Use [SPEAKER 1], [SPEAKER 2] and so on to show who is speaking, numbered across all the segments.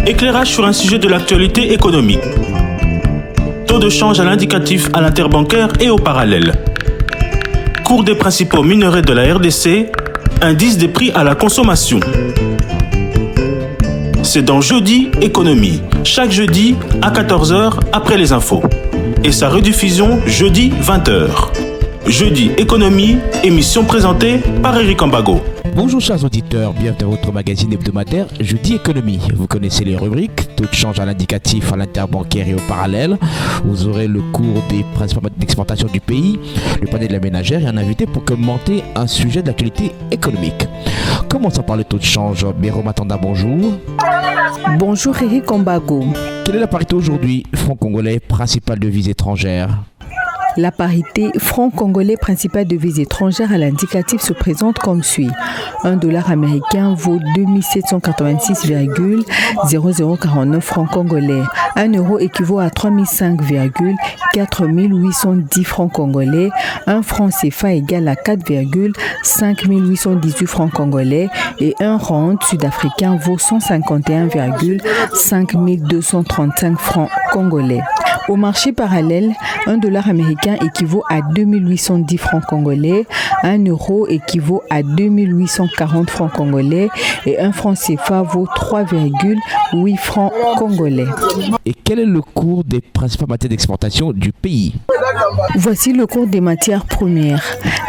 [SPEAKER 1] Éclairage sur un sujet de l'actualité économique. Taux de change à l'indicatif à l'interbancaire et au parallèle. Cours des principaux minerais de la RDC. Indice des prix à la consommation. C'est dans Jeudi Économie, chaque jeudi à 14h après les infos. Et sa rediffusion jeudi 20h. Jeudi Économie, émission présentée par Eric Ambago.
[SPEAKER 2] Bonjour chers auditeurs, bienvenue dans votre magazine hebdomadaire Jeudi Économie. Vous connaissez les rubriques, taux de change à l'indicatif, à l'interbancaire et au parallèle. Vous aurez le cours des principaux modes d'exportation du pays, le panel de la ménagère et un invité pour commenter un sujet d'actualité économique. Commençons par le taux de change. Béro Matanda, bonjour.
[SPEAKER 3] Bonjour Eric Ambago.
[SPEAKER 2] Quelle est la parité aujourd'hui, franc congolais, principale devise étrangère?
[SPEAKER 3] La parité franc congolais principale devise étrangère à l'indicatif se présente comme suit. $1 américain vaut 2786,0049 francs congolais. 1 euro équivaut à 3005,4810 francs congolais. 1 franc CFA égale à 4,5818 francs congolais. Et 1 rand sud-africain vaut 151,5235 francs congolais. Au marché parallèle, $1 américain équivaut à 2810 francs congolais, 1 euro équivaut à 2840 francs congolais et 1 franc CFA vaut 3,8 francs congolais.
[SPEAKER 2] Et quel est le cours des principales matières d'exportation du pays?
[SPEAKER 3] Voici le cours des matières premières.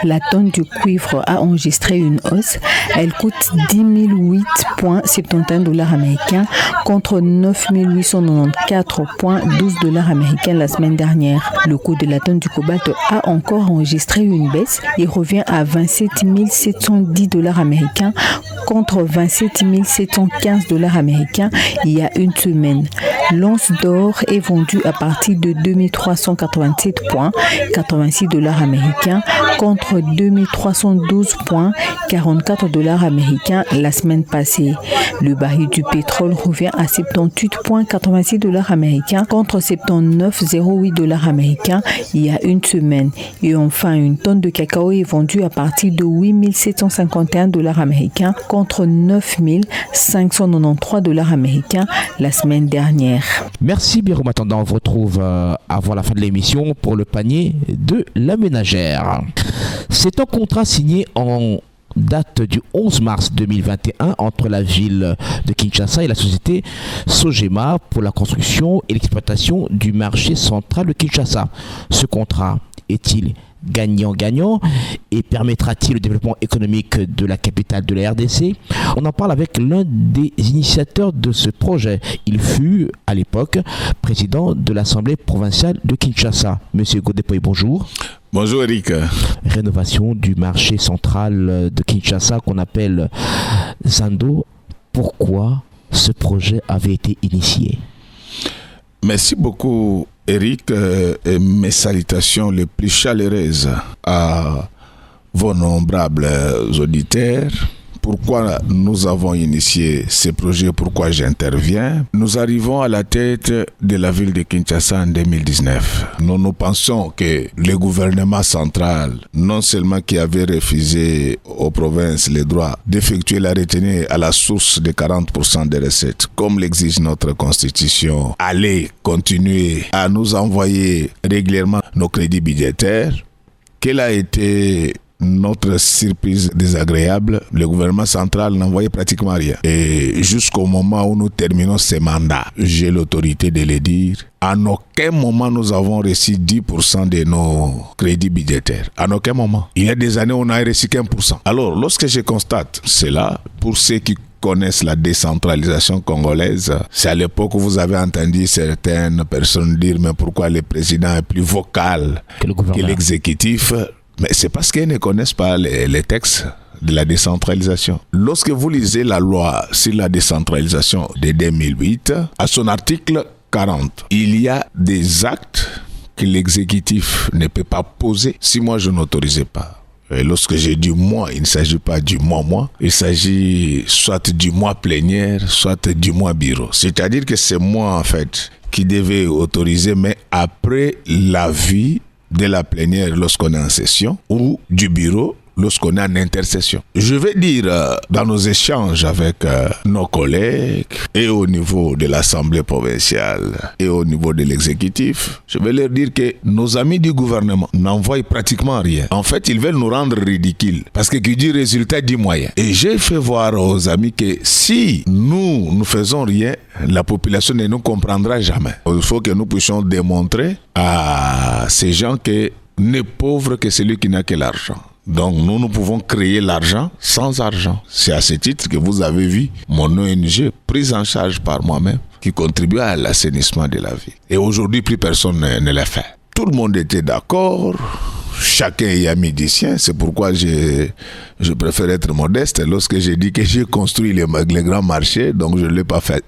[SPEAKER 3] La tonne du cuivre a enregistré une hausse. Elle coûte $10,008,71 américains contre $9,894,12 américains la semaine dernière. Le coût de la tonne du cobalt a encore enregistré une baisse et revient à $27,710 américains contre $27,715 américains il y a une semaine. L'once d'or est vendue à partir de $2387,86 américains contre $2312,44 américains la semaine passée. Le baril du pétrole revient à $78,86 américains contre $79,08 américains il y a une semaine. Et enfin, une tonne de cacao est vendue à partir de $8,751 américains contre $9,593 américains la semaine dernière.
[SPEAKER 2] Merci Béro Matanda, on vous retrouve avant la fin de l'émission pour le panier de la ménagère. C'est un contrat signé en date du 11 mars 2021 entre la ville de Kinshasa et la société Sogema pour la construction et l'exploitation du marché central de Kinshasa. Ce contrat est-il gagnant-gagnant et permettra-t-il le développement économique de la capitale de la RDC? On en parle avec l'un des initiateurs de ce projet. Il fut à l'époque président de l'Assemblée provinciale de Kinshasa. Monsieur Godepoy, bonjour.
[SPEAKER 4] Bonjour Eric.
[SPEAKER 2] Rénovation du marché central de Kinshasa qu'on appelle Zando. Pourquoi ce projet avait été initié?
[SPEAKER 4] Merci beaucoup Eric et mes salutations les plus chaleureuses à vos nombrables auditeurs. Pourquoi nous avons initié ce projet, pourquoi j'interviens? Nous arrivons à la tête de la ville de Kinshasa en 2019. Nous pensons que le gouvernement central, non seulement qui avait refusé aux provinces le droit d'effectuer la retenue à la source de 40% des recettes, comme l'exige notre constitution, allait continuer à nous envoyer régulièrement nos crédits budgétaires. Quelle a été notre surprise désagréable? Le gouvernement central n'envoyait pratiquement rien. Et jusqu'au moment où nous terminons ce mandat, j'ai l'autorité de le dire, en aucun moment nous avons reçu 10% de nos crédits budgétaires. En aucun moment. Il y a des années, on n'a reçu qu'1%. Alors, lorsque je constate cela, pour ceux qui connaissent la décentralisation congolaise, c'est à l'époque où vous avez entendu certaines personnes dire mais pourquoi le président est plus vocal que l'exécutif? Mais c'est parce qu'ils ne connaissent pas les textes de la décentralisation. Lorsque vous lisez la loi sur la décentralisation de 2008, à son article 40, il y a des actes que l'exécutif ne peut pas poser si moi je n'autorisais pas. Et lorsque j'ai dit moi, il ne s'agit pas du moi, il s'agit soit du moi plénière, soit du moi bureau. C'est-à-dire que c'est moi en fait qui devais autoriser, mais après l'avis de la plénière lorsqu'on est en session, ou du bureau lorsqu'on est en intercession. Je vais dire, dans nos échanges avec nos collègues, et au niveau de l'Assemblée provinciale, et au niveau de l'exécutif, je vais leur dire que nos amis du gouvernement n'envoient pratiquement rien. En fait, ils veulent nous rendre ridicules. Parce que qui dit résultat dit moyen. Et j'ai fait voir aux amis que si nous ne faisons rien, la population ne nous comprendra jamais. Il faut que nous puissions démontrer à ces gens que n'est pauvre que celui qui n'a que l'argent. Donc nous pouvons créer l'argent sans argent. C'est à ce titre que vous avez vu mon ONG prise en charge par moi-même qui contribue à l'assainissement de la ville. Et aujourd'hui, plus personne ne l'a fait. Tout le monde était d'accord. Chacun y a mis du sien. C'est pourquoi je préfère être modeste. Lorsque j'ai dit que j'ai construit les grands marchés, donc je l'ai pas fait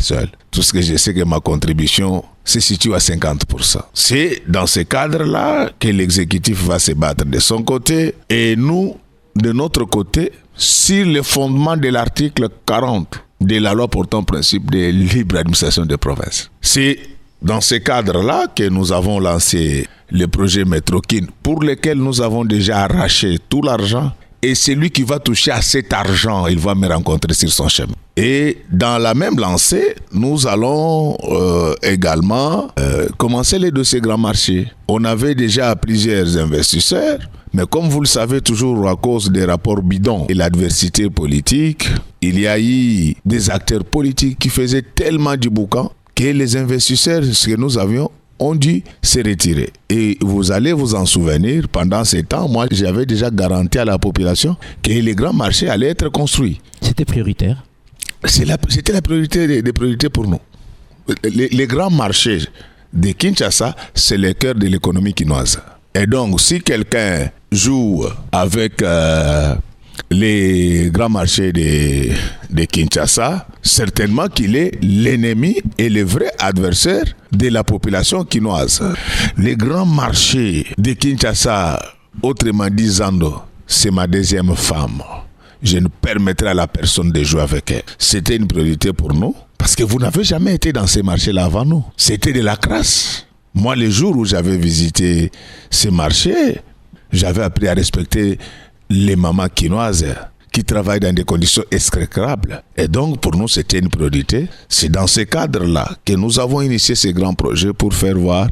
[SPEAKER 4] seul. Tout ce que je sais que ma contribution se situe à 50%. C'est dans ce cadre-là que l'exécutif va se battre de son côté et nous, de notre côté, sur le fondement de l'article 40 de la loi portant principe de libre administration des provinces. C'est dans ce cadre-là que nous avons lancé le projet Métrokin, pour lequel nous avons déjà arraché tout l'argent. Et celui qui va toucher à cet argent, il va me rencontrer sur son chemin. Et dans la même lancée, nous allons également commencer les dossiers grands marchés. On avait déjà plusieurs investisseurs, mais comme vous le savez toujours à cause des rapports bidons et l'adversité politique, il y a eu des acteurs politiques qui faisaient tellement du boucan que les investisseurs que nous avions ont dû se retirer. Et vous allez vous en souvenir, pendant ces temps, moi j'avais déjà garanti à la population que les grands marchés allaient être construits.
[SPEAKER 2] C'était prioritaire?
[SPEAKER 4] C'était la priorité des priorités pour nous. Les grands marchés de Kinshasa, c'est le cœur de l'économie quinoise. Et donc, si quelqu'un joue avec les grands marchés de Kinshasa, certainement qu'il est l'ennemi et le vrai adversaire de la population quinoise. Les grands marchés de Kinshasa, autrement dit Zando, c'est ma deuxième femme. Je ne permettrai à la personne de jouer avec elle. C'était une priorité pour nous, parce que vous n'avez jamais été dans ces marchés-là avant nous. C'était de la crasse. Moi, les jours où j'avais visité ces marchés, j'avais appris à respecter les mamans quinoises qui travaillent dans des conditions exécrables. Et donc, pour nous, c'était une priorité. C'est dans ce cadre-là que nous avons initié ces grands projets pour faire voir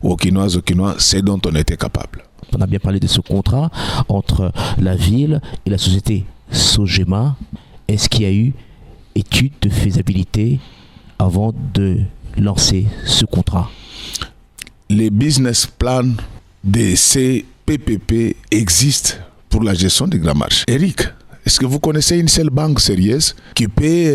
[SPEAKER 4] aux Quinoises, aux Quinois, ce dont on était capable.
[SPEAKER 2] On a bien parlé de ce contrat entre la ville et la société Sogema. Est-ce qu'il y a eu étude de faisabilité avant de lancer ce contrat?
[SPEAKER 4] Les business plans des CPPP existent pour la gestion des grands marchés. Eric, est-ce que vous connaissez une seule banque sérieuse qui peut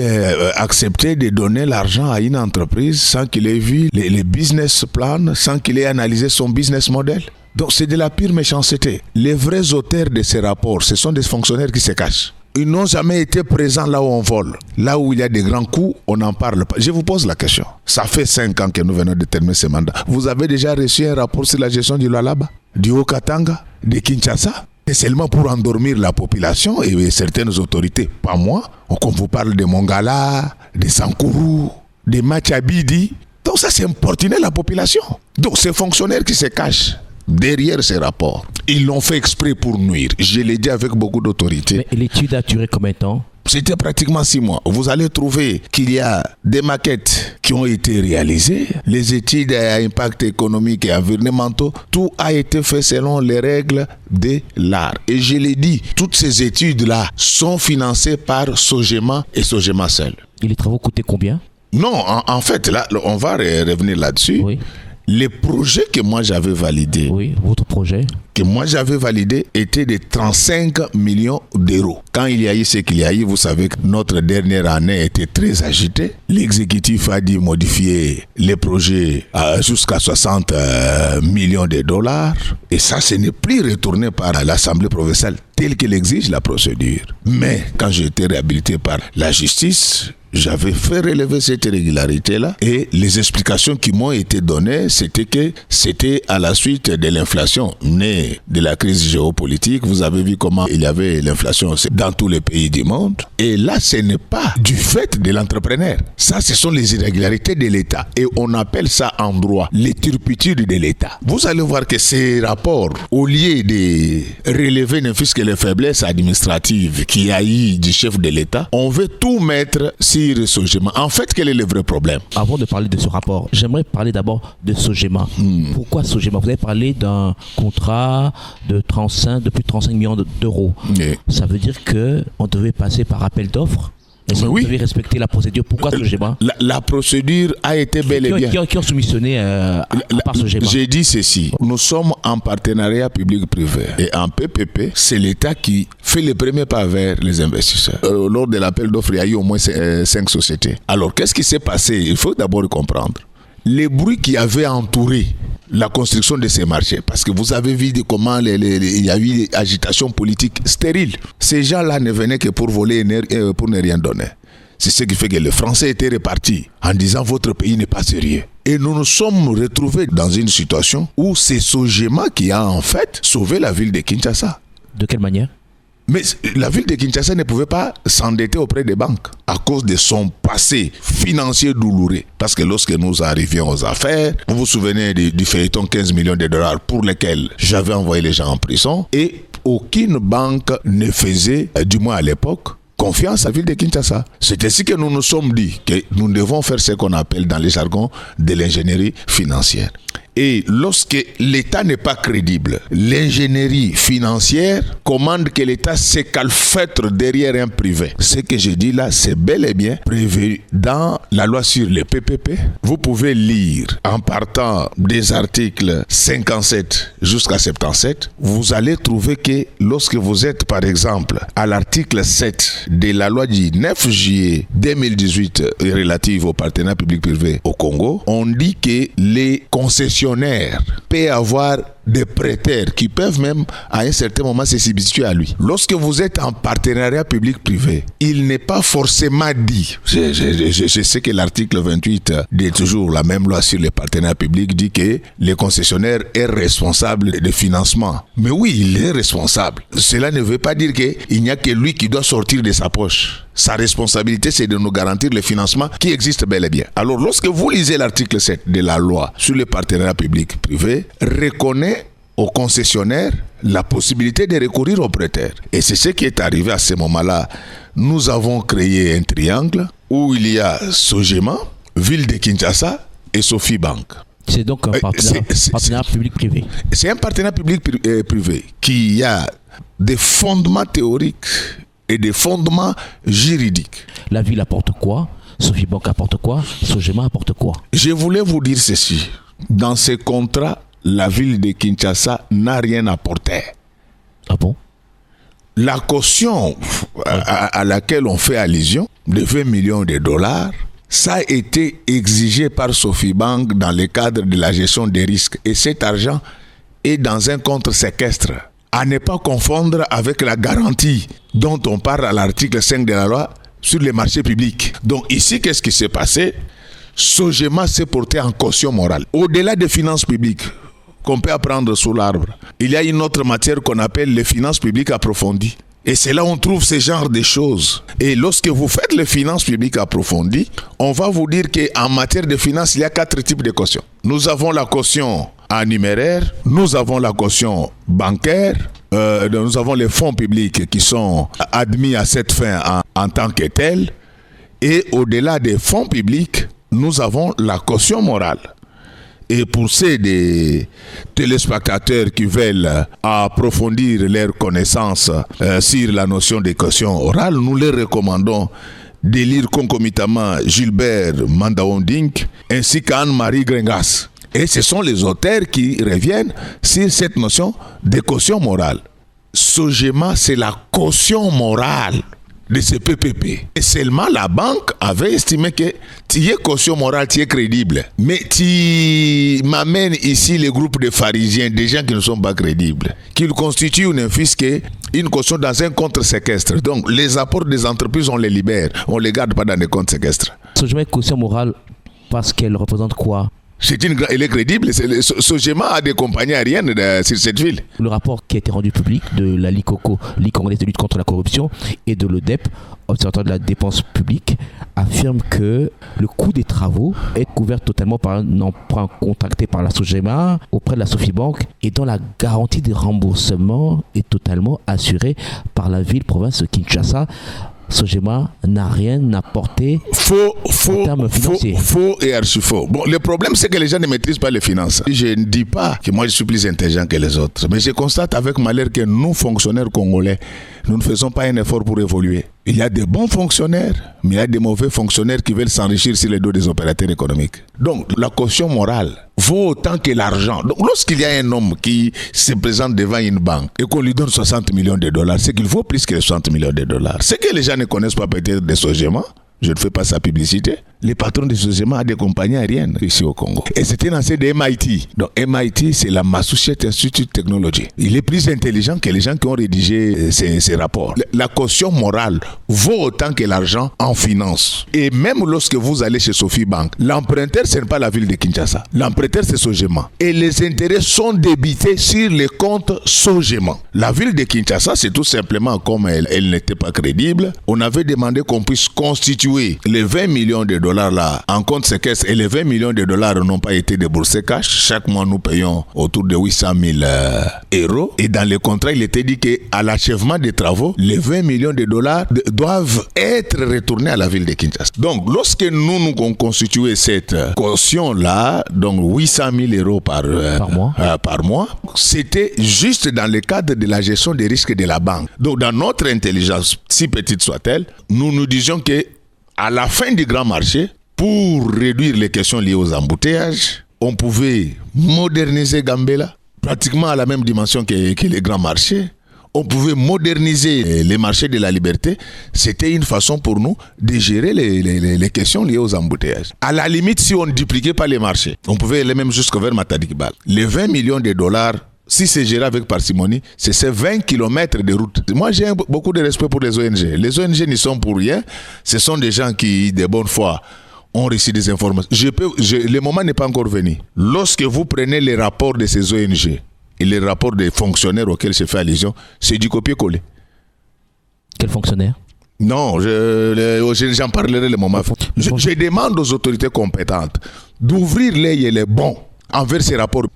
[SPEAKER 4] accepter de donner l'argent à une entreprise sans qu'il ait vu les business plans, sans qu'il ait analysé son business model? Donc c'est de la pure méchanceté. Les vrais auteurs de ces rapports, ce sont des fonctionnaires qui se cachent. Ils n'ont jamais été présents là où on vole. Là où il y a des grands coups, on n'en parle pas. Je vous pose la question. Ça fait 5 ans que nous venons de terminer ce mandat. Vous avez déjà reçu un rapport sur la gestion du Lualaba, du Haut-Katanga, de Kinshasa? C'est seulement pour endormir la population et certaines autorités, pas moi. Quand vous parle de Mongala, de Sankourou, de Machabidi, donc ça c'est importuner la population. Donc ces fonctionnaires qui se cachent derrière ces rapports, ils l'ont fait exprès pour nuire. Je l'ai dit avec beaucoup d'autorité.
[SPEAKER 2] Mais l'étude a duré combien de temps?
[SPEAKER 4] C'était pratiquement 6 mois. Vous allez trouver qu'il y a des maquettes qui ont été réalisées, les études à impact économique et environnementaux, tout a été fait selon les règles de l'art. Et je l'ai dit, toutes ces études-là sont financées par Sogema et Sogema seul.
[SPEAKER 2] Et les travaux coûtaient combien?
[SPEAKER 4] Non, en fait, là, on va revenir là-dessus.
[SPEAKER 2] Oui.
[SPEAKER 4] Les projets que moi j'avais validés,
[SPEAKER 2] oui, votre projet
[SPEAKER 4] que moi j'avais validé était de 35 millions d'euros. Quand il y a eu ce qu'il y a eu, vous savez que notre dernière année était très agitée. L'exécutif a dû modifier les projets jusqu'à 60 millions de dollars. Et ça, ce n'est plus retourné par l'Assemblée provinciale telle qu'elle exige la procédure. Mais quand j'ai été réhabilité par la justice, j'avais fait relever cette irrégularité-là et les explications qui m'ont été données, c'était à la suite de l'inflation née de la crise géopolitique. Vous avez vu comment il y avait l'inflation dans tous les pays du monde. Et là, ce n'est pas du fait de l'entrepreneur. Ça, ce sont les irrégularités de l'État. Et on appelle ça en droit les turpitudes de l'État. Vous allez voir que ces rapports, au lieu de relever ne fût-ce que les faiblesses administratives qu'il y a eu du chef de l'État, on veut tout mettre sur Sogema. En fait, quel est le vrai problème?
[SPEAKER 2] Avant de parler de ce rapport, j'aimerais parler d'abord de Sogema. Pourquoi Sogema? Vous avez parlé d'un contrat de plus de 35 millions d'euros.
[SPEAKER 4] Oui.
[SPEAKER 2] Ça veut dire qu'on devait passer par appel d'offres. Est-ce que vous devez respecter la procédure? Pourquoi Sogema?
[SPEAKER 4] La procédure a été bel et bien.
[SPEAKER 2] Qui ont soumissionné à part Sogema?
[SPEAKER 4] J'ai dit ceci. Nous sommes en partenariat public-privé. Et en PPP, c'est l'État qui fait les premiers pas vers les investisseurs. Lors de l'appel d'offres, il y a eu au moins 5 sociétés. Alors, qu'est-ce qui s'est passé? Il faut d'abord comprendre. Les bruits qui avaient entouré la construction de ces marchés, parce que vous avez vu comment il y a eu agitation politique stérile. Ces gens-là ne venaient que pour voler, pour ne rien donner. C'est ce qui fait que les Français étaient repartis en disant votre pays n'est pas sérieux. Et nous nous sommes retrouvés dans une situation où c'est Sogema qui a en fait sauvé la ville de Kinshasa.
[SPEAKER 2] De quelle manière?
[SPEAKER 4] Mais la ville de Kinshasa ne pouvait pas s'endetter auprès des banques à cause de son passé financier douloureux. Parce que lorsque nous arrivions aux affaires, vous vous souvenez du feuilleton 15 millions de dollars pour lesquels j'avais envoyé les gens en prison et aucune banque ne faisait, du moins à l'époque, confiance à la ville de Kinshasa. C'est ainsi que nous nous sommes dit que nous devons faire ce qu'on appelle dans les jargons de l'ingénierie financière. Et lorsque l'État n'est pas crédible, l'ingénierie financière commande que l'État s'écalfêtre derrière un privé. Ce que je dis là, c'est bel et bien prévu dans la loi sur les PPP. Vous pouvez lire en partant des articles 57 jusqu'à 77. Vous allez trouver que lorsque vous êtes par exemple à l'article 7 de la loi du 9 juillet 2018 relative au partenariat public-privé au Congo, on dit que les concessions peut avoir des prêteurs qui peuvent même à un certain moment se substituer à lui. Lorsque vous êtes en partenariat public-privé, il n'est pas forcément dit, je sais que l'article 28 de toujours la même loi sur les partenariats publics dit que le concessionnaire est responsable de financement. Mais oui, il est responsable. Cela ne veut pas dire qu'il n'y a que lui qui doit sortir de sa poche. Sa responsabilité, c'est de nous garantir le financement qui existe bel et bien. Alors, lorsque vous lisez l'article 7 de la loi sur les partenariats publics-privés, reconnaît aux concessionnaires la possibilité de recourir aux prêteurs. Et c'est ce qui est arrivé à ce moment-là. Nous avons créé un triangle où il y a Sogema, Ville de Kinshasa et Sophie Bank.
[SPEAKER 2] C'est donc un partenariat public-privé. C'est
[SPEAKER 4] un partenariat public-privé qui a des fondements théoriques et des fondements juridiques.
[SPEAKER 2] La ville apporte quoi? Sophie Bank apporte quoi? Sogema apporte quoi?
[SPEAKER 4] Je voulais vous dire ceci. Dans ces contrats, la ville de Kinshasa n'a rien apporté.
[SPEAKER 2] Ah bon?
[SPEAKER 4] La caution à laquelle on fait allusion, de 20 millions de dollars, ça a été exigé par Sophie Bank dans le cadre de la gestion des risques. Et cet argent est dans un contre-séquestre. À ne pas confondre avec la garantie dont on parle à l'article 5 de la loi sur les marchés publics. Donc ici, qu'est-ce qui s'est passé? Sogema s'est porté en caution morale. Au-delà des finances publiques qu'on peut apprendre sous l'arbre, il y a une autre matière qu'on appelle les finances publiques approfondies. Et c'est là où on trouve ce genre de choses. Et lorsque vous faites les finances publiques approfondies, on va vous dire qu'en matière de finances, il y a 4 types de caution. Nous avons la caution en numéraire, nous avons la caution bancaire, nous avons les fonds publics qui sont admis à cette fin en tant que tels. Et au-delà des fonds publics, nous avons la caution morale. Et pour ces des téléspectateurs qui veulent approfondir leurs connaissances sur la notion de caution orale, nous les recommandons de lire concomitamment Gilbert Mandaondink ainsi qu'Anne-Marie Gringas. Et ce sont les auteurs qui reviennent sur cette notion de caution morale. Sogema, c'est la caution morale de ce PPP. Et seulement la banque avait estimé que tu es caution morale, tu es crédible. Mais tu m'amènes ici les groupes de pharisiens, des gens qui ne sont pas crédibles, qu'ils constituent ne fût-ce que une caution dans un compte séquestre. Donc, les apports des entreprises, on les libère. On ne les garde pas dans des comptes séquestres.
[SPEAKER 2] Sogema est caution morale parce qu'elle représente quoi?
[SPEAKER 4] Elle est crédible. Sogema a des compagnies aériennes sur cette ville.
[SPEAKER 2] Le rapport qui a été rendu public de la LICOCO, Ligue congolaise de lutte contre la corruption, et de l'ODEP, Observatoire de la dépense publique, affirme que le coût des travaux est couvert totalement par un emprunt contracté par la Sogema auprès de la Sofibank et dont la garantie des remboursements est totalement assurée par la ville-province de Kinshasa. Sogema n'a rien apporté en termes financiers.
[SPEAKER 4] Faux et archi-faux. Bon, le problème, c'est que les gens ne maîtrisent pas les finances. Je ne dis pas que moi, je suis plus intelligent que les autres. Mais je constate avec malheur que nous, fonctionnaires congolais, nous ne faisons pas un effort pour évoluer. Il y a des bons fonctionnaires, mais il y a des mauvais fonctionnaires qui veulent s'enrichir sur les dos des opérateurs économiques. Donc, la caution morale vaut autant que l'argent. Donc, lorsqu'il y a un homme qui se présente devant une banque et qu'on lui donne 60 millions de dollars, c'est qu'il vaut plus que 60 millions de dollars. C'est que les gens ne connaissent pas peut-être des Sogema. Je ne fais pas sa publicité. Les patrons de Sogema ont des compagnies aériennes ici au Congo. Et c'était un ancien de MIT. Donc MIT, c'est la Massachusetts Institute Technology. Il est plus intelligent que les gens qui ont rédigé ces rapports. La caution morale vaut autant que l'argent en finance. Et même lorsque vous allez chez Sofibank, l'emprunteur, ce n'est pas la ville de Kinshasa. L'emprunteur, c'est Sogema. Et les intérêts sont débités sur les comptes Sogema. La ville de Kinshasa, c'est tout simplement comme elle n'était pas crédible. On avait demandé qu'on puisse constituer les 20 millions de dollars là en compte séquestre et les 20 millions de dollars n'ont pas été déboursés cash. Chaque mois, nous payons autour de 800 000 euros. Et dans le contrat, il était dit qu'à l'achèvement des travaux, les 20 millions de dollars doivent être retournés à la ville de Kinshasa. Donc, lorsque nous avons constitué cette caution-là, donc 800 000 euros par mois, c'était juste dans le cadre de la gestion des risques de la banque. Donc, dans notre intelligence, si petite soit-elle, nous disions que à la fin du grand marché, pour réduire les questions liées aux embouteillages, on pouvait moderniser Gambela, pratiquement à la même dimension que les grands marchés. On pouvait moderniser les marchés de la liberté. C'était une façon pour nous de gérer les questions liées aux embouteillages. À la limite, si on ne dupliquait pas les marchés, on pouvait aller même jusqu'au vers Matadi-Kibale. Les 20 millions de dollars, si c'est géré avec parcimonie, c'est ces 20 km de route. Moi, j'ai beaucoup de respect pour les ONG. Les ONG n'y sont pour rien. Ce sont des gens qui, de bonne foi, ont reçu des informations. Le moment n'est pas encore venu. Lorsque vous prenez les rapports de ces ONG et les rapports des fonctionnaires auxquels je fais allusion, c'est du copier-coller.
[SPEAKER 2] Quel fonctionnaire?
[SPEAKER 4] Non, j'en parlerai le moment. Je demande aux autorités compétentes d'ouvrir l'œil et les bons envers ces rapports.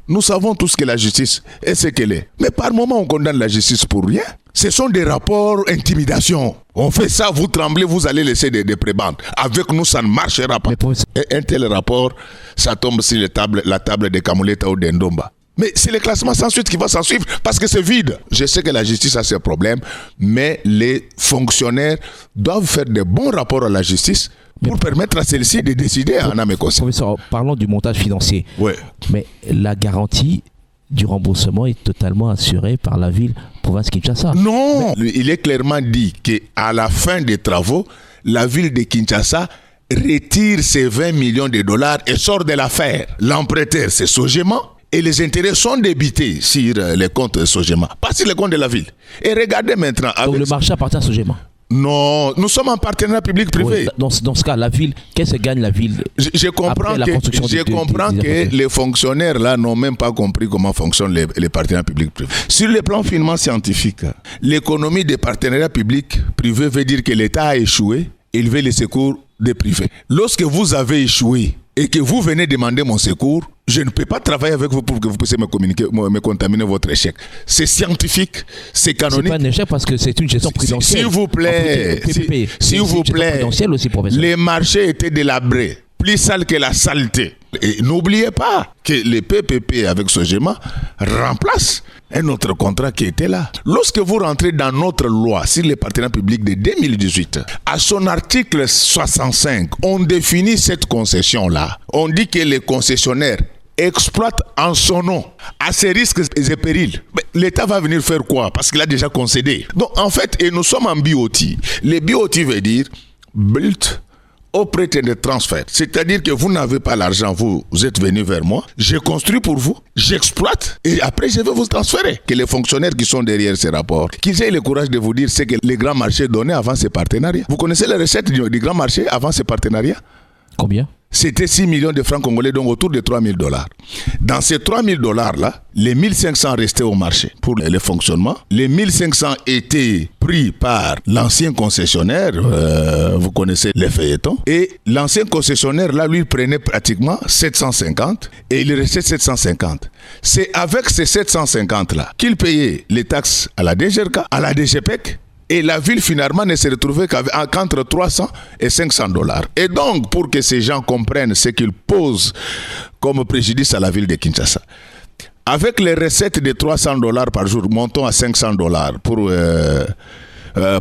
[SPEAKER 4] Nous savons tous que la justice est ce qu'elle est. Mais par moment, on condamne la justice pour rien. Ce sont des rapports intimidation. On fait ça, vous tremblez, vous allez laisser des prébendes. Avec nous, ça ne marchera pas. Un tel rapport, ça tombe sur la table de Kamuleta ou d'Endomba. Mais c'est le classement sans suite qui va s'en suivre parce que c'est vide. Je sais que la justice a ses problèmes, mais les fonctionnaires doivent faire de bons rapports à la justice pour permettre à celle-ci de décider en âme et conscience.
[SPEAKER 2] Professeur, parlons du montage financier.
[SPEAKER 4] Ouais.
[SPEAKER 2] Mais la garantie du remboursement est totalement assurée par la ville province Kinshasa.
[SPEAKER 4] Non, il est clairement dit qu'à la fin des travaux, la ville de Kinshasa retire ses 20 millions de dollars et sort de l'affaire. L'emprunteur, c'est Sogema. Et les intérêts sont débités sur les comptes Sogema, pas sur les comptes de la ville. Et regardez maintenant.
[SPEAKER 2] Donc le marché appartient à Sogema?
[SPEAKER 4] Non, nous sommes en partenariat public-privé.
[SPEAKER 2] Oui, dans ce cas, la ville, qu'est-ce que gagne la ville?
[SPEAKER 4] Je comprends que les fonctionnaires là n'ont même pas compris comment fonctionnent les partenariats publics-privés. Sur le plan financier scientifique, l'économie des partenariats publics-privés veut dire que l'État a échoué et il veut les secours des privés. Lorsque vous avez échoué et que vous venez demander mon secours, je ne peux pas travailler avec vous pour que vous puissiez me contaminer votre échec. C'est scientifique, c'est canonique.
[SPEAKER 2] C'est pas un échec parce que c'est une gestion prudentielle.
[SPEAKER 4] S'il vous plaît, les marchés étaient délabrés, plus sales que la saleté. Et n'oubliez pas que les PPP avec Sogema remplacent un autre contrat qui était là. Lorsque vous rentrez dans notre loi sur les partenariats publics de 2018, à son article 65, on définit cette concession-là. On dit que les concessionnaires exploitent en son nom, à ses risques et périls. Mais l'État va venir faire quoi? Parce qu'il a déjà concédé. Donc en fait, et nous sommes en BOT. Les BOT veut dire Built, operating the transfer. C'est-à-dire que vous n'avez pas l'argent, vous êtes venu vers moi, j'ai construit pour vous, j'exploite et après je vais vous transférer. Que les fonctionnaires qui sont derrière ces rapports, qu'ils aient le courage de vous dire ce que les grands marchés donnaient avant ces partenariats. Vous connaissez les recettes du grand marché avant ces partenariats?
[SPEAKER 2] Combien?
[SPEAKER 4] C'était 6 millions de francs congolais, donc autour de 3 000 $. Dans ces 3 000 $ là, les 1 500 restaient au marché pour le fonctionnement. Les 1 500 étaient pris par l'ancien concessionnaire, vous connaissez les feuilletons, et l'ancien concessionnaire là, lui, prenait pratiquement 750 et il restait 750. C'est avec ces 750 là qu'il payait les taxes à la DGRK, à la DGPEC. Et la ville, finalement, ne se retrouvait qu'entre 300 et 500 $. Et donc, pour que ces gens comprennent ce qu'ils posent comme préjudice à la ville de Kinshasa, avec les recettes de 300 $ par jour, montons à 500 $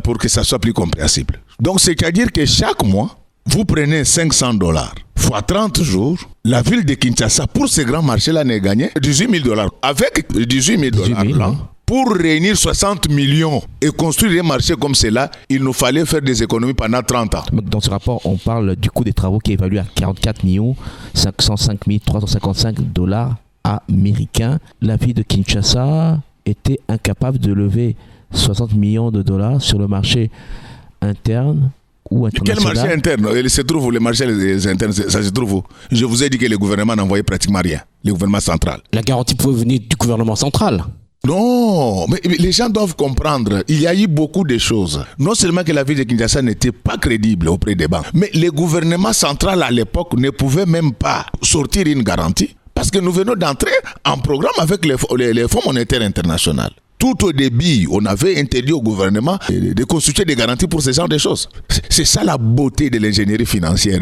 [SPEAKER 4] pour que ça soit plus compréhensible. Donc, c'est-à-dire que chaque mois, vous prenez 500 $ fois 30 jours, la ville de Kinshasa, pour ces grands marchés-là, n'a gagné 18 000 $. Avec 18 000 $ là, pour réunir 60 millions et construire un marché comme cela, il nous fallait faire des économies pendant 30 ans.
[SPEAKER 2] Dans ce rapport, on parle du coût des travaux qui est évalué à 44 505 355 $ américains. La ville de Kinshasa était incapable de lever 60 millions de dollars sur le marché interne ou international.
[SPEAKER 4] Quel marché interne? Il se trouve où? Les marchés internes, ça se trouve où? Je vous ai dit que le gouvernement n'envoyait pratiquement rien. Le gouvernement central.
[SPEAKER 2] La garantie pouvait venir du gouvernement central.
[SPEAKER 4] Non, mais les gens doivent comprendre, il y a eu beaucoup de choses. Non seulement que la ville de Kinshasa n'était pas crédible auprès des banques, mais le gouvernement central à l'époque ne pouvait même pas sortir une garantie parce que nous venons d'entrer en programme avec les Fonds monétaires internationaux. Tout au début, on avait interdit au gouvernement de constituer des garanties pour ce genre de choses. C'est ça la beauté de l'ingénierie financière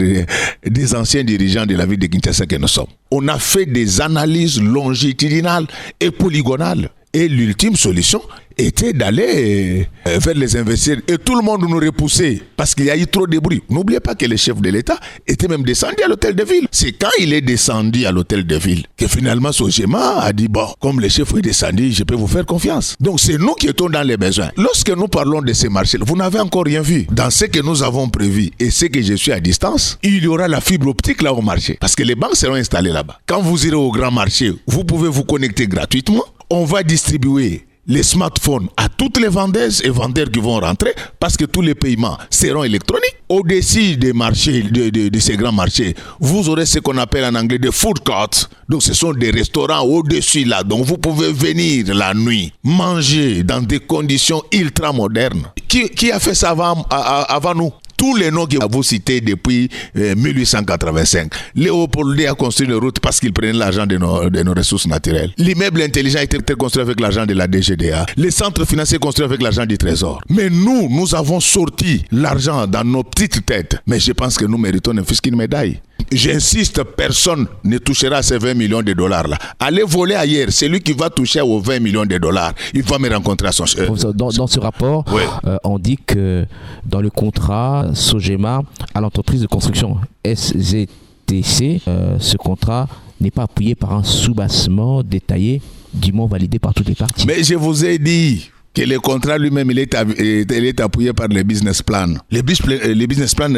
[SPEAKER 4] des anciens dirigeants de la ville de Kinshasa que nous sommes. On a fait des analyses longitudinales et polygonales. Et l'ultime solution était d'aller vers les investisseurs. Et tout le monde nous repoussait parce qu'il y a eu trop de bruit. N'oubliez pas que le chef de l'État était même descendu à l'hôtel de ville. C'est quand il est descendu à l'hôtel de ville que finalement Sogema a dit, bon, comme le chef est descendu, je peux vous faire confiance. Donc c'est nous qui étions dans les besoins. Lorsque nous parlons de ces marchés, vous n'avez encore rien vu. Dans ce que nous avons prévu et ce que je suis à distance, il y aura la fibre optique là au marché. Parce que les banques seront installées là-bas. Quand vous irez au grand marché, vous pouvez vous connecter gratuitement. On va distribuer les smartphones à toutes les vendeuses et vendeurs qui vont rentrer parce que tous les paiements seront électroniques. Au-dessus des marchés, de ces grands marchés, vous aurez ce qu'on appelle en anglais des food courts. Donc ce sont des restaurants au-dessus là. Donc vous pouvez venir la nuit, manger dans des conditions ultra modernes. Qui a fait ça avant nous? Tous les noms que vous citez depuis 1885. Léopold a construit une route parce qu'il prenait l'argent de nos ressources naturelles. L'immeuble intelligent a été construit avec l'argent de la DGDA. Les centres financiers construits avec l'argent du Trésor. Mais nous avons sorti l'argent dans nos petites têtes. Mais je pense que nous méritons ne fût-ce qu'une médaille. J'insiste, personne ne touchera ces 20 millions de dollars là. Allez voler ailleurs. Celui qui va toucher aux 20 millions de dollars, il va me rencontrer à son chef.
[SPEAKER 2] Dans ce rapport, oui. On dit que dans le contrat Sogema à l'entreprise de construction SZTC, ce contrat n'est pas appuyé par un soubassement détaillé, dûment validé par toutes les parties.
[SPEAKER 4] Mais je vous ai dit que le contrat lui-même, il est appuyé par les business plans. Les business plans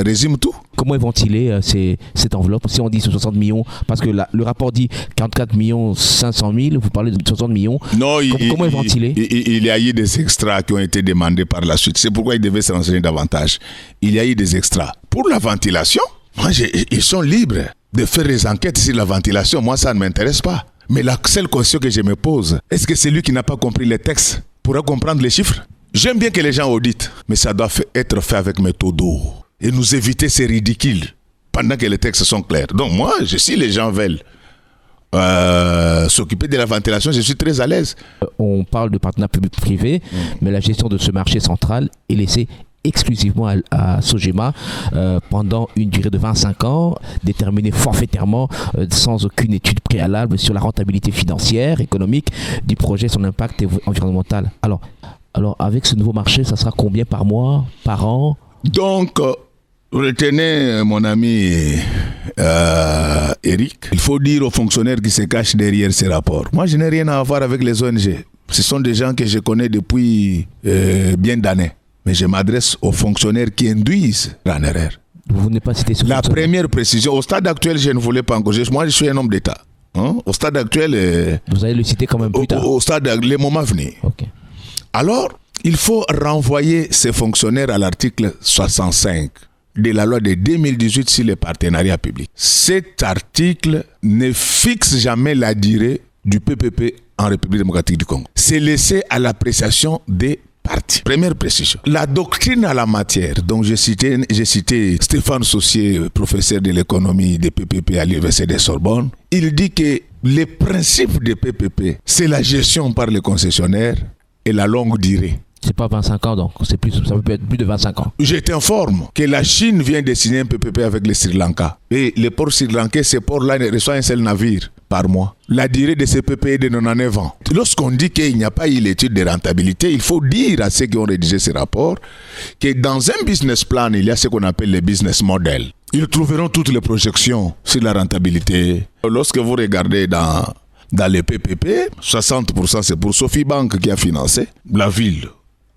[SPEAKER 4] résument tout.
[SPEAKER 2] Comment est ventilée cette enveloppe? Si on dit 60 millions, parce que le rapport dit 44 500 000, vous parlez de 60 millions.
[SPEAKER 4] Non,
[SPEAKER 2] comment est ventilée?
[SPEAKER 4] Il y a eu des extras qui ont été demandés par la suite. C'est pourquoi il devait se renseigner davantage. Il y a eu des extras. Pour la ventilation, ils sont libres de faire des enquêtes sur la ventilation. Moi, ça ne m'intéresse pas. Mais la seule question que je me pose, est-ce que celui qui n'a pas compris les textes pourra comprendre les chiffres? J'aime bien que les gens auditent, mais ça doit être fait avec méthode et nous éviter ces ridicules pendant que les textes sont clairs. Donc moi, si les gens veulent s'occuper de la ventilation, je suis très à l'aise.
[SPEAKER 2] On parle de partenariat public-privé, mais la gestion de ce marché central est laissée exclusivement à Sogema pendant une durée de 25 ans, déterminée forfaitairement sans aucune étude préalable sur la rentabilité financière, économique du projet, son impact environnemental. Alors avec ce nouveau marché, ça sera combien par mois, par an?
[SPEAKER 4] Donc, retenez mon ami Eric, il faut dire aux fonctionnaires qui se cachent derrière ces rapports. Moi, je n'ai rien à voir avec les ONG. Ce sont des gens que je connais depuis bien d'années. Mais je m'adresse aux fonctionnaires qui induisent en erreur.
[SPEAKER 2] Vous n'êtes pas cité sur
[SPEAKER 4] La première précision, au stade actuel, je ne voulais pas engager. Moi, je suis un homme d'État. Au stade actuel...
[SPEAKER 2] Vous allez le citer quand même plus tard.
[SPEAKER 4] Au stade, les moments venus.
[SPEAKER 2] Ok.
[SPEAKER 4] Alors, il faut renvoyer ces fonctionnaires à l'article 65 de la loi de 2018 sur les partenariats publics. Cet article ne fixe jamais la durée du PPP en République démocratique du Congo. C'est laissé à l'appréciation des partis. Première précision. La doctrine à la matière, dont j'ai cité Stéphane Saussier, professeur de l'économie des PPP à l'Université de Sorbonne, il dit que les principes des PPP, c'est la gestion par les concessionnaires et la longue durée.
[SPEAKER 2] C'est pas 25 ans, donc ça peut être plus de 25 ans.
[SPEAKER 4] Je t'informe que la Chine vient de signer un PPP avec le Sri Lanka. Et les ports sri-lankais, ces ports-là ne reçoivent un seul navire par mois. La durée de ces PPP est de 99 ans. Lorsqu'on dit qu'il n'y a pas eu l'étude de rentabilité, il faut dire à ceux qui ont rédigé ces rapports que dans un business plan, il y a ce qu'on appelle les business models. Ils trouveront toutes les projections sur la rentabilité. Lorsque vous regardez dans les PPP, 60% c'est pour Sophie Bank qui a financé la ville.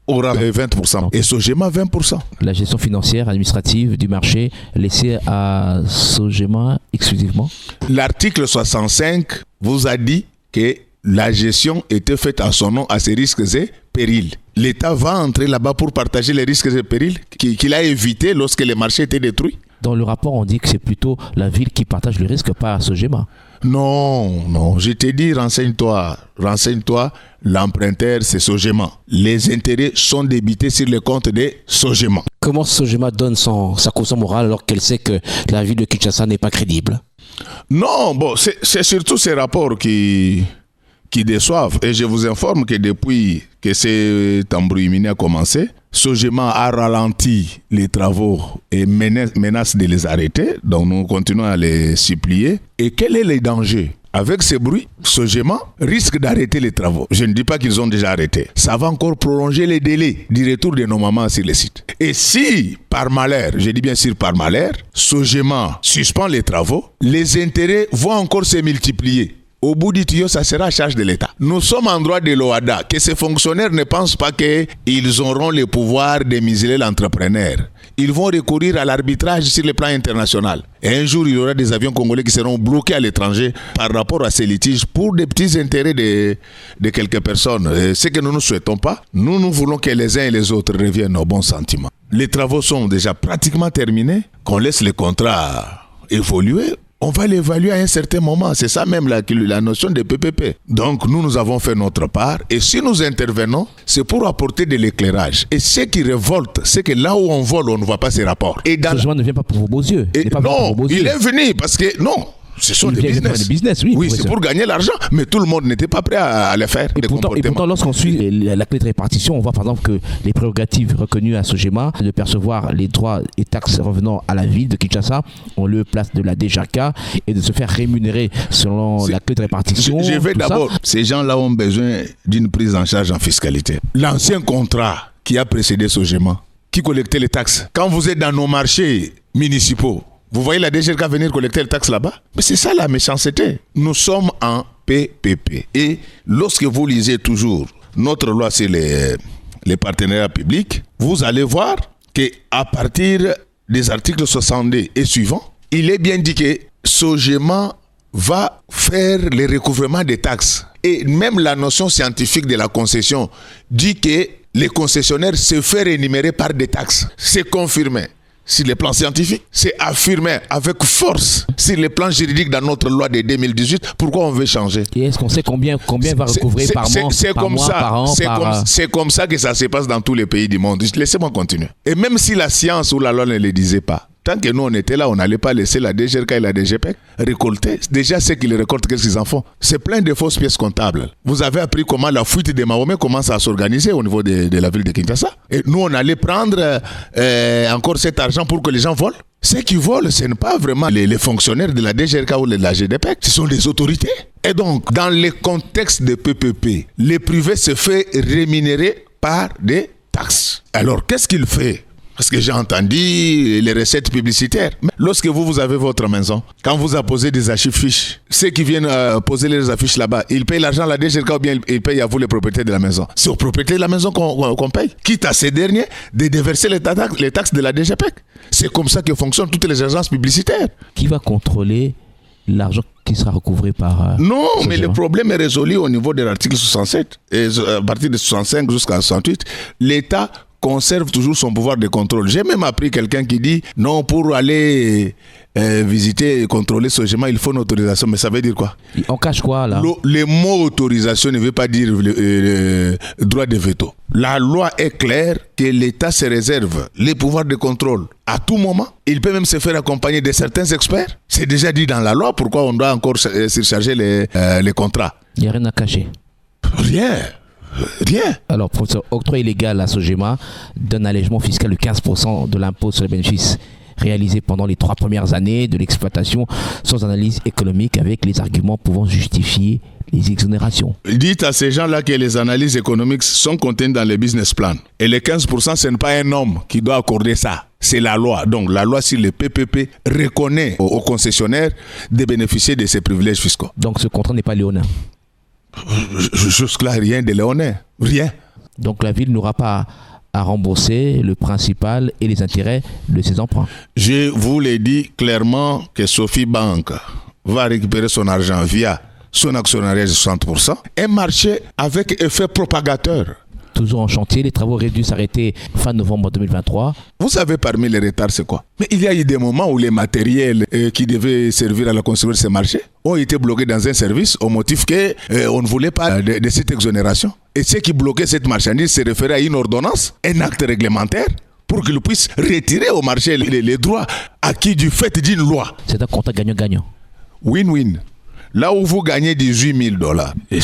[SPEAKER 4] Aura 20% et Sogema 20%.
[SPEAKER 2] La gestion financière, administrative du marché laissée à Sogema exclusivement.
[SPEAKER 4] L'article 65 vous a dit que la gestion était faite à son nom, à ses risques et périls. L'État va entrer là-bas pour partager les risques et périls qu'il a évités lorsque les marchés étaient détruits.
[SPEAKER 2] Dans le rapport, on dit que c'est plutôt la ville qui partage le risque, pas Sogema.
[SPEAKER 4] Non, je t'ai dit, renseigne-toi, l'emprunteur c'est Sogema. Les intérêts sont débités sur les comptes de Sogema.
[SPEAKER 2] Comment Sogema donne sa caution morale alors qu'elle sait que la ville de Kinshasa n'est pas crédible?
[SPEAKER 4] Non, c'est surtout ces rapports qui déçoivent. Et je vous informe que depuis que cet embrouillement a commencé, Sogema a ralenti les travaux et menace de les arrêter. Donc nous continuons à les supplier. Et quel est le danger? Avec ces bruits, Sogema risque d'arrêter les travaux. Je ne dis pas qu'ils ont déjà arrêté. Ça va encore prolonger les délais du retour de nos mamans sur les sites. Et si, par malheur, je dis bien sûr par malheur, Sogema suspend les travaux, les intérêts vont encore se multiplier. Au bout du tuyau, ça sera à charge de l'État. Nous sommes en droit de l'OADA, que ces fonctionnaires ne pensent pas qu'ils auront le pouvoir de museler l'entrepreneur. Ils vont recourir à l'arbitrage sur le plan international. Et un jour, il y aura des avions congolais qui seront bloqués à l'étranger par rapport à ces litiges pour des petits intérêts de quelques personnes. Et ce que nous ne souhaitons pas, nous voulons que les uns et les autres reviennent au bon sentiment. Les travaux sont déjà pratiquement terminés, qu'on laisse les contrats évoluer. On va l'évaluer à un certain moment. C'est ça même la notion de PPP. Donc, nous avons fait notre part. Et si nous intervenons, c'est pour apporter de l'éclairage. Et ce qui révolte, c'est que là où on vole, on ne voit pas ces rapports.
[SPEAKER 2] Et ce changement ne vient pas pour vos beaux yeux.
[SPEAKER 4] Non, il est venu parce que... Non. Ce sont des business.
[SPEAKER 2] Oui,
[SPEAKER 4] c'est pour gagner l'argent, mais tout le monde n'était pas prêt à le faire.
[SPEAKER 2] Et pourtant, lorsqu'on suit la clé de répartition, on voit par exemple que les prérogatives reconnues à Sogema de percevoir les droits et taxes revenant à la ville de Kinshasa, on le place de la DGK et de se faire rémunérer selon la clé de répartition.
[SPEAKER 4] Je vais d'abord, ces gens-là ont besoin d'une prise en charge en fiscalité. L'ancien contrat qui a précédé Sogema, qui collectait les taxes, quand vous êtes dans nos marchés municipaux, vous voyez la DGK venir collecter les taxes là-bas? Mais c'est ça la méchanceté. Nous sommes en PPP. Et lorsque vous lisez toujours notre loi sur les partenariats publics, vous allez voir qu'à partir des articles 62 et suivants, il est bien dit que Sogema va faire le recouvrement des taxes. Et même la notion scientifique de la concession dit que les concessionnaires se font rémunérer par des taxes. C'est confirmé. Sur le plan scientifique, c'est affirmé avec force sur le plan juridique dans notre loi de 2018. Pourquoi on veut changer?
[SPEAKER 2] Et est-ce qu'on sait combien va recouvrer par mois, par an?
[SPEAKER 4] C'est comme ça que ça se passe dans tous les pays du monde. Laissez-moi continuer. Et même si la science ou la loi ne le disait pas, tant que nous on était là, on n'allait pas laisser la DGRK et la DGPEC récolter. Déjà, ceux qui les récoltent, qu'est-ce qu'ils en font? C'est plein de fausses pièces comptables. Vous avez appris comment la fuite des Mahomet commence à s'organiser au niveau de la ville de Kinshasa. Et nous, on allait prendre encore cet argent pour que les gens volent. Ceux qui volent, ce n'est pas vraiment les fonctionnaires de la DGRK ou de la GDPEC, ce sont des autorités. Et donc, dans le contexte de PPP, les privés se font rémunérer par des taxes. Alors, qu'est-ce qu'il fait? Parce que j'ai entendu les recettes publicitaires. Mais lorsque vous avez votre maison, quand vous apposez des affiches, ceux qui viennent poser les affiches là-bas, ils payent l'argent à la DGRK ou bien ils payent à vous les propriétaires de la maison. C'est aux propriétaires de la maison qu'on paye. Quitte à ces derniers de déverser les taxes de la DGPEC. C'est comme ça que fonctionnent toutes les agences publicitaires.
[SPEAKER 2] Qui va contrôler l'argent qui sera recouvré par...
[SPEAKER 4] non, mais le problème est résolu au niveau de l'article 67. Et à partir de 65 jusqu'à 68, l'État conserve toujours son pouvoir de contrôle. J'ai même appris quelqu'un qui dit non, pour aller visiter et contrôler ce schéma, il faut une autorisation. Mais ça veut dire quoi?
[SPEAKER 2] On cache quoi là?
[SPEAKER 4] Le mot autorisation ne veut pas dire le droit de veto. La loi est claire que l'État se réserve les pouvoirs de contrôle à tout moment. Il peut même se faire accompagner de certains experts. C'est déjà dit dans la loi. Pourquoi on doit encore surcharger les contrats?
[SPEAKER 2] Il n'y a rien à cacher.
[SPEAKER 4] Rien.
[SPEAKER 2] Alors, professeur, octroi illégal à Sogema d'un allègement fiscal de 15% de l'impôt sur les bénéfices réalisés pendant les 3 premières années de l'exploitation sans analyse économique avec les arguments pouvant justifier les exonérations.
[SPEAKER 4] Dites à ces gens-là que les analyses économiques sont contenues dans les business plans. Et les 15%, ce n'est pas un homme qui doit accorder ça. C'est la loi. Donc, la loi sur les PPP reconnaît aux concessionnaires de bénéficier de ces privilèges fiscaux.
[SPEAKER 2] Donc, ce contrat n'est pas léonin.
[SPEAKER 4] Jusque-là, rien de léonin. Rien.
[SPEAKER 2] Donc, la ville n'aura pas à rembourser le principal et les intérêts de ses emprunts.
[SPEAKER 4] Je vous l'ai dit clairement que Sophie Bank va récupérer son argent via son actionnariat de 60%. Un marché avec effet propagateur.
[SPEAKER 2] Toujours en chantier, les travaux auraient dû s'arrêter fin novembre 2023.
[SPEAKER 4] Vous savez parmi les retards c'est quoi? Mais il y a eu des moments où les matériels qui devaient servir à la construction de ces marchés ont été bloqués dans un service au motif qu'on ne voulait pas de cette exonération. Et ceux qui bloquaient cette marchandise se référaient à une ordonnance, un acte réglementaire, pour qu'ils puissent retirer au marché les droits acquis du fait d'une loi.
[SPEAKER 2] C'est un contrat gagnant-gagnant.
[SPEAKER 4] Win-win. Là où vous gagnez $18 000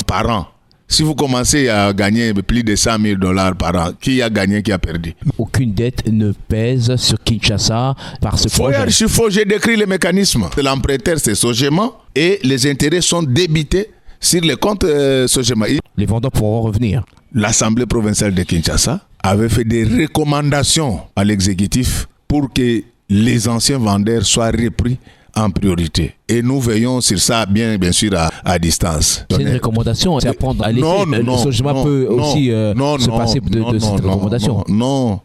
[SPEAKER 4] par an, si vous commencez à gagner plus de $100 000 par an, qui a gagné, qui a perdu?
[SPEAKER 2] Aucune dette ne pèse sur Kinshasa par ce projet.
[SPEAKER 4] J'ai décrit les mécanismes. L'emprunteur, c'est Sogema et les intérêts sont débités sur les comptes Sogema.
[SPEAKER 2] Les vendeurs pourront revenir.
[SPEAKER 4] L'Assemblée provinciale de Kinshasa avait fait des recommandations à l'exécutif pour que les anciens vendeurs soient repris en priorité. Et nous veillons sur ça, bien sûr, à distance.
[SPEAKER 2] C'est une recommandation, c'est à prendre à l'effet. Le Sogema peut aussi se passer de cette recommandation.
[SPEAKER 4] Non.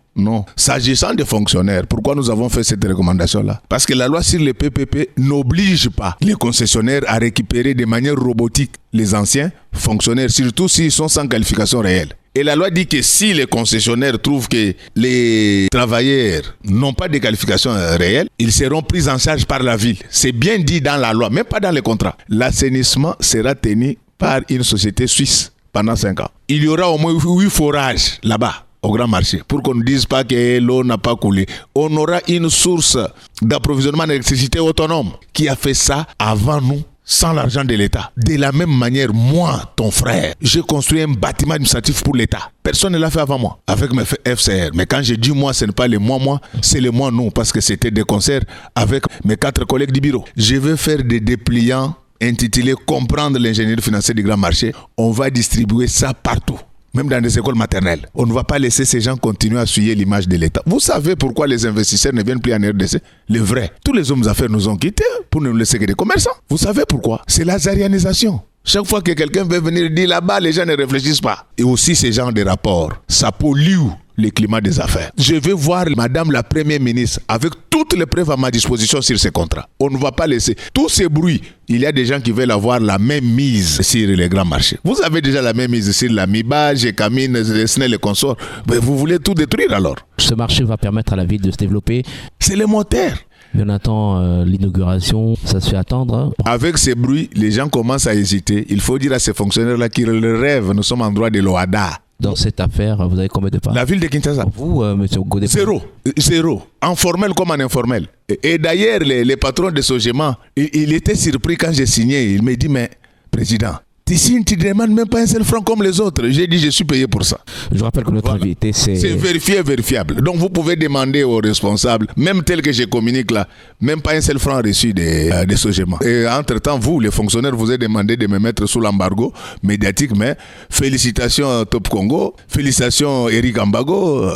[SPEAKER 4] S'agissant des fonctionnaires, pourquoi nous avons fait cette recommandation-là? Parce que la loi sur les PPP n'oblige pas les concessionnaires à récupérer de manière robotique les anciens fonctionnaires, surtout s'ils sont sans qualification réelle. Et la loi dit que si les concessionnaires trouvent que les travailleurs n'ont pas de qualification réelle, ils seront pris en charge par la ville. C'est bien dit dans la loi, même pas dans les contrats. L'assainissement sera tenu par une société suisse pendant 5 ans. Il y aura au moins 8 forages là-bas au grand marché, pour qu'on ne dise pas que l'eau n'a pas coulé. On aura une source d'approvisionnement d'électricité autonome qui a fait ça avant nous, sans l'argent de l'État. De la même manière, moi, ton frère, j'ai construit un bâtiment administratif pour l'État. Personne ne l'a fait avant moi, avec mes FCR. Mais quand je dis moi, ce n'est pas les moi, c'est les moi nous, parce que c'était des concerts avec mes 4 collègues du bureau. Je vais faire des dépliants intitulés « Comprendre l'ingénierie financière du grand marché ». On va distribuer ça partout. Même dans les écoles maternelles. On ne va pas laisser ces gens continuer à souiller l'image de l'État. Vous savez pourquoi les investisseurs ne viennent plus en RDC? Les vrais. Tous les hommes d'affaires nous ont quittés pour ne nous laisser que des commerçants. Vous savez pourquoi? C'est la zarianisation. Chaque fois que quelqu'un veut venir dire là-bas, les gens ne réfléchissent pas. Et aussi ces genres de rapports, ça pollue le climat des affaires. Je vais voir Madame la Première ministre avec toutes les preuves à ma disposition sur ces contrats. On ne va pas laisser tous ces bruits. Il y a des gens qui veulent avoir la même mise sur les grands marchés. Vous avez déjà la même mise sur la Miba, Gécamine, les SNEL et consorts. Mais vous voulez tout détruire alors? Ce
[SPEAKER 2] marché va permettre à la ville de se développer.
[SPEAKER 4] C'est le moteur.
[SPEAKER 2] Mais on attend l'inauguration, ça se fait attendre. Hein.
[SPEAKER 4] Avec ces bruits, les gens commencent à hésiter. Il faut dire à ces fonctionnaires-là qu'ils rêvent. Nous sommes en droit de l'OADA.
[SPEAKER 2] Dans cette affaire, vous avez combien de parts?
[SPEAKER 4] La ville de Kinshasa.
[SPEAKER 2] Vous, monsieur Godé?
[SPEAKER 4] Zéro. En formel comme en informel. Et d'ailleurs, les patrons de Sogema, il était surpris quand j'ai signé. Il m'a dit, mais président, Ici, tu ne demandes même pas un seul franc comme les autres. J'ai dit, je suis payé pour ça.
[SPEAKER 2] Je rappelle que notre invité, c'est
[SPEAKER 4] vérifiable. Donc, vous pouvez demander aux responsables, même tel que je communique là, même pas un seul franc reçu des Sogema. Et entre-temps, vous, les fonctionnaires, vous avez demandé de me mettre sous l'embargo médiatique, mais félicitations Top Congo, félicitations Eric Ambago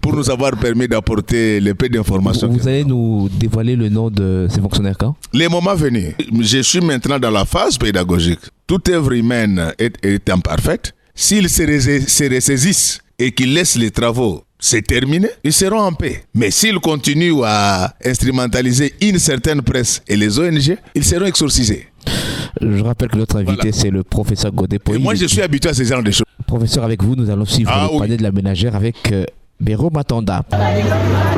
[SPEAKER 4] pour nous avoir permis d'apporter les peu d'informations.
[SPEAKER 2] Vous allez nous dévoiler le nom de ces fonctionnaires quand?
[SPEAKER 4] Les moments venus. Je suis maintenant dans la phase pédagogique. Toute œuvre humaine est imparfaite. S'ils se ressaisissent et qu'ils laissent les travaux se terminer, ils seront en paix. Mais s'ils continuent à instrumentaliser une certaine presse et les ONG, ils seront exorcisés.
[SPEAKER 2] Je rappelle que notre invité, c'est le professeur Godé Poï.
[SPEAKER 4] Et moi, je suis habitué à ce genre de choses.
[SPEAKER 2] Professeur, avec vous, nous allons suivre le panier de la ménagère avec Béro Matanda.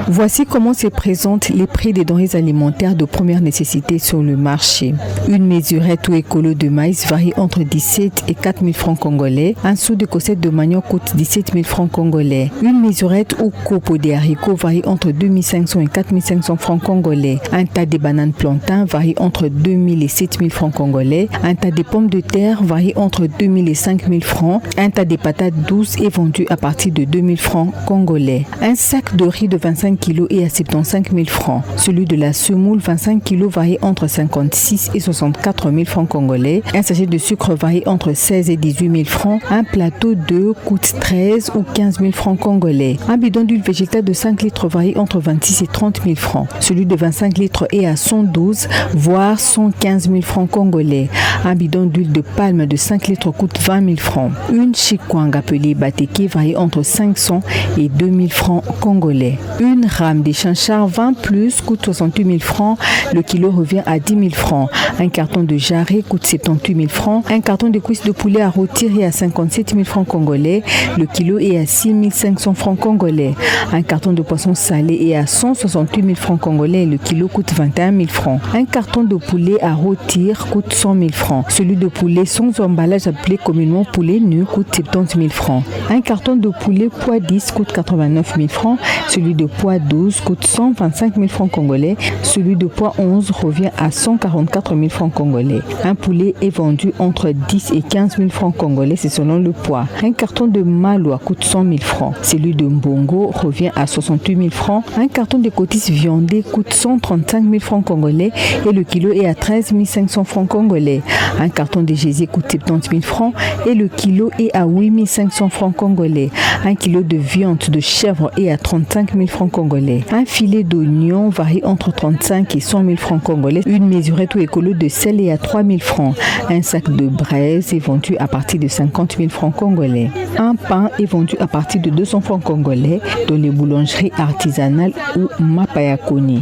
[SPEAKER 3] Voici comment se présentent les prix des denrées alimentaires de première nécessité sur le marché. Une mesurette ou écolo de maïs varie entre 17 et 4 000 francs congolais. Un seau de cossette de manioc coûte 17 000 francs congolais. Une mesurette ou copeaux des haricots varie entre 2 500 et 4 500 francs congolais. Un tas de bananes plantains varie entre 2 000 et 7 000 francs congolais. Un tas de pommes de terre varie entre 2 000 et 5 000 francs. Un tas de patates douces est vendu à partir de 2 000 francs congolais. Un sac de riz de 25 kg est à 75 000 francs. Celui de la semoule 25 kg varie entre 56 et 64 000 francs congolais. Un sachet de sucre varie entre 16 et 18 000 francs. Un plateau d'œufs coûte 13 ou 15 000 francs congolais. Un bidon d'huile végétale de 5 litres varie entre 26 et 30 000 francs. Celui de 25 litres est à 112 voire 115 000 francs congolais. Un bidon d'huile de palme de 5 litres coûte 20 000 francs. Une chikwang appelée bateke varie entre 500 et 2 000 francs congolais. Une rame des chanchards 20 plus coûte 68 000 francs. Le kilo revient à 10 000 francs. Un carton de jarret coûte 78 000 francs. Un carton de cuisses de poulet à rôtir est à 57 000 francs congolais. Le kilo est à 6 500 francs congolais. Un carton de poisson salé est à 168 000 francs congolais et le kilo coûte 21 000 francs. Un carton de poulet à rôtir coûte 100 000 francs. Celui de poulet sans emballage appelé communément poulet nu coûte 70 000 francs. Un carton de poulet poids 10 coûte 89 000 francs. Celui de poids 12 coûte 125 000 francs congolais. Celui de poids 11 revient à 144 000 francs congolais. Un poulet est vendu entre 10 et 15 000 francs congolais, c'est selon le poids. Un carton de malois coûte 100 000 francs. Celui de mbongo revient à 68 000 francs. Un carton de cotis viandé coûte 135 000 francs congolais et le kilo est à 13 500 francs congolais. Un carton de gésier coûte 70 000 francs et le kilo est à 8 500 francs congolais. Un kilo de viande de chèvre est à 35 000 francs congolais. Un filet d'oignon varie entre 35 et 100 000 francs congolais. Une mesurette ou écolo de sel est à 3 000 francs. Un sac de braise est vendu à partir de 50 000 francs congolais. Un pain est vendu à partir de 200 francs congolais dans les boulangeries artisanales ou Mapayakoni.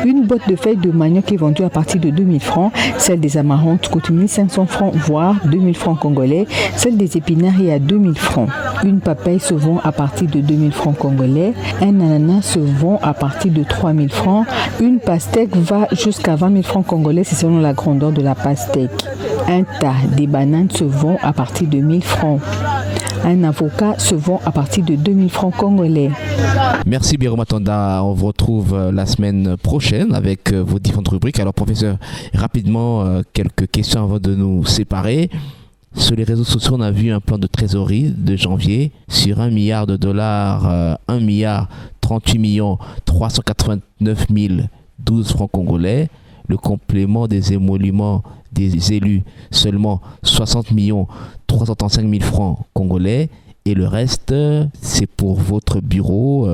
[SPEAKER 3] Une boîte de feuilles de manioc est vendue à partir de 2 000 francs. Celle des amarantes coûte 1 500 francs, voire 2 000 francs congolais. Celle des épinards est à 2 000 francs. Une papaye se vend à partir de 2 000 francs congolais. Un ananas se vend à partir de 3 000 francs. Une pastèque va jusqu'à 20 000 francs congolais, c'est selon la grandeur de la pastèque. Un tas des bananes se vend à partir de 1 000 francs. Un avocat se vend à partir de 2 000 francs congolais.
[SPEAKER 2] Merci Béro Matanda. On vous retrouve la semaine prochaine avec vos différentes rubriques. Alors professeur, rapidement, quelques questions avant de nous séparer. Sur les réseaux sociaux, on a vu un plan de trésorerie de janvier sur $1 milliard, 1 milliard 38 millions 389 012 francs congolais. Le complément des émoluments des élus, seulement 60 335 000 francs congolais. Et le reste, c'est pour votre bureau,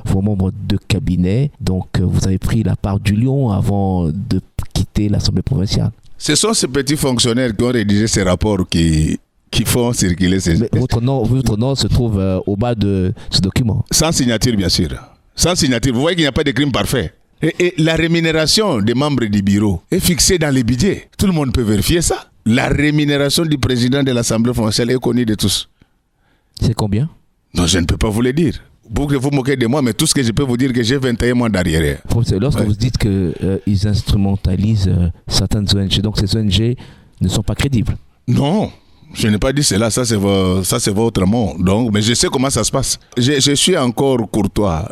[SPEAKER 2] vos membres de cabinet. Donc, vous avez pris la part du lion avant de quitter l'Assemblée provinciale.
[SPEAKER 4] Ce sont ces petits fonctionnaires qui ont rédigé ces rapports qui font circuler ces...
[SPEAKER 2] Mais votre nom se trouve au bas de ce document.
[SPEAKER 4] Sans signature, bien sûr. Sans signature. Vous voyez qu'il n'y a pas de crime parfait. Et la rémunération des membres du bureau est fixée dans les budgets. Tout le monde peut vérifier ça. La rémunération du président de l'Assemblée provinciale est connue de tous.
[SPEAKER 2] C'est combien?
[SPEAKER 4] Non, je ne peux pas vous le dire. Vous que vous moquez de moi, mais tout ce que je peux vous dire, que j'ai 21 mois d'arrière.
[SPEAKER 2] Lorsque vous dites qu'ils instrumentalisent certaines ONG, donc ces ONG ne sont pas crédibles.
[SPEAKER 4] Non, je n'ai pas dit cela, ça c'est votre mot. Donc, mais je sais comment ça se passe. Je suis encore courtois.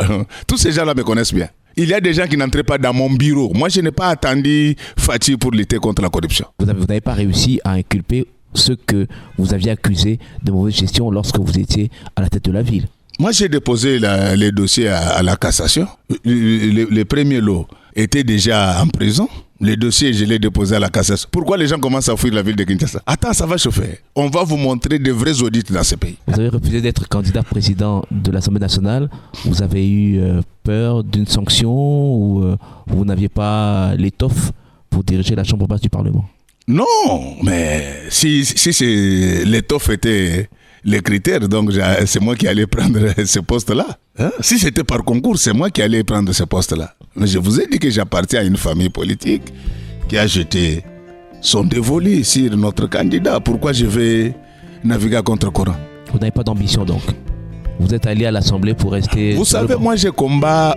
[SPEAKER 4] Tous ces gens-là me connaissent bien. Il y a des gens qui n'entraient pas dans mon bureau. Moi, je n'ai pas attendu Fatih pour lutter contre la corruption.
[SPEAKER 2] Vous n'avez pas réussi à inculper ceux que vous aviez accusés de mauvaise gestion lorsque vous étiez à la tête de la ville.
[SPEAKER 4] Moi, j'ai déposé les dossiers à la cassation. Les premiers lots étaient déjà en prison. Les dossiers, je les ai déposés à la cassation. Pourquoi les gens commencent à fuir la ville de Kinshasa? Attends, ça va chauffer. On va vous montrer de vrais audits dans ce pays.
[SPEAKER 2] Vous avez refusé d'être candidat président de l'Assemblée nationale. Vous avez eu peur d'une sanction ou vous n'aviez pas l'étoffe pour diriger la Chambre basse du Parlement?
[SPEAKER 4] Non, mais si l'étoffe était les critères, donc c'est moi qui allais prendre ce poste-là. Hein? Si c'était par concours, c'est moi qui allais prendre ce poste-là. Mais je vous ai dit que j'appartiens à une famille politique qui a jeté son dévolu sur notre candidat. Pourquoi je vais naviguer à contre-courant?
[SPEAKER 2] Vous n'avez pas d'ambition donc? Vous êtes allé à l'Assemblée pour rester...
[SPEAKER 4] Vous savez, moi je combats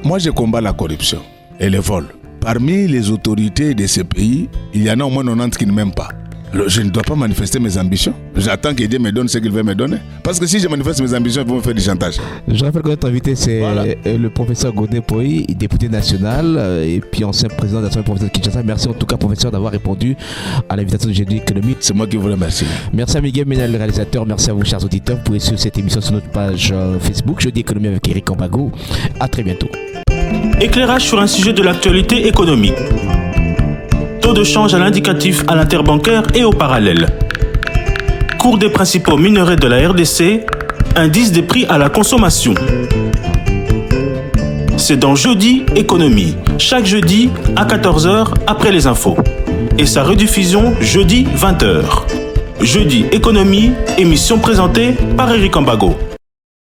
[SPEAKER 4] la corruption et le vol. Parmi les autorités de ce pays, il y en a au moins 90 qui ne m'aiment pas. Alors, je ne dois pas manifester mes ambitions. J'attends que Dieu me donne ce qu'il veut me donner. Parce que si je manifeste mes ambitions, ils vont me faire du chantage.
[SPEAKER 2] Je rappelle que notre invité, c'est le professeur Godin Poyi, député national et puis ancien président de l'Assemblée professeur de Kinshasa. Merci en tout cas, professeur, d'avoir répondu à l'invitation de Jeudi économique.
[SPEAKER 4] C'est moi qui vous remercie.
[SPEAKER 2] Merci à Miguel Ménel, le réalisateur. Merci à vous, chers auditeurs. Vous pouvez suivre cette émission sur notre page Facebook, Jeudi économie avec Eric Kambago. À très bientôt.
[SPEAKER 1] Éclairage sur un sujet de l'actualité économique. Taux de change à l'indicatif à l'interbancaire et au parallèle. Cours des principaux minerais de la RDC, indice des prix à la consommation. C'est dans Jeudi Économie, chaque jeudi à 14h après les infos. Et sa rediffusion jeudi 20h. Jeudi Économie, émission présentée par Eric Kambago.